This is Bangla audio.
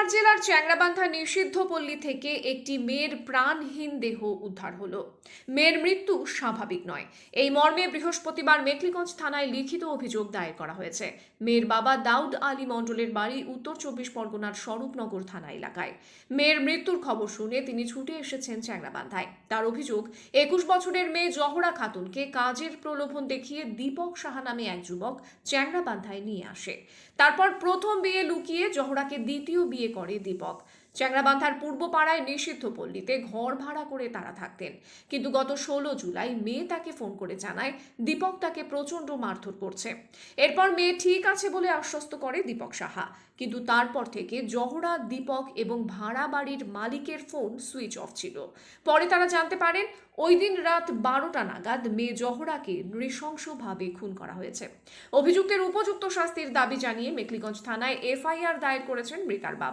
কোচবিহার জেলার চ্যাংড়াবান্ধা নিষিদ্ধ পল্লী থেকে একটি মেয়ের প্রাণহীন দেহ উদ্ধার হলো। মেয়ের মৃত্যু স্বাভাবিক নয়, এই মর্মে বৃহস্পতিবার মেখলিগঞ্জ থানায় লিখিত অভিযোগ দায়ের করা হয়েছে। মেয়ের বাবা দাউদ আলী মণ্ডলের বাড়ি উত্তর 24 পরগনার স্বরূপনগর থানা এলাকায়। মেয়ের মৃত্যুর খবর শুনে তিনি ছুটে এসেছেন চ্যাংড়াবান্ধায়। তার অভিযোগ, 21 বছরের মেয়ে জহরা খাতুনকে কাজের প্রলোভন দেখিয়ে দীপক সাহা নামে এক যুবক চ্যাংড়াবান্ধায় নিয়ে আসে। তারপর প্রথম বিয়ে লুকিয়ে জহরাকে দ্বিতীয় বিয়ে করে দীপক। চ্যাংড়াবান্ধার পূর্বপাড়ায় নিষিদ্ধ পল্লীতে ঘর ভাড়া করে তারা থাকতেন। কিন্তু গত 16 জুলাই মেয়ে তাকে ফোন করে জানায় দীপক তাকে প্রচন্ড মারধর করছে। এরপর মেয়ে ঠিক আছে বলে আশ্বস্ত করে দীপক সাহা, কিন্তু তারপর থেকে জহরা, দীপক এবং ভাড়া বাড়ির মালিকের ফোন সুইচ অফ ছিল। পরে তারা জানতে পারেন ওই দিন রাত 12টা নাগাদ মেয়ে জহরাকে নৃশংসভাবে খুন করা হয়েছে। অভিযুক্তের উপযুক্ত শাস্তির দাবি জানিয়ে মেখলিগঞ্জ থানায় এফআইআর দায়ের করেছেন মৃতার বাবা।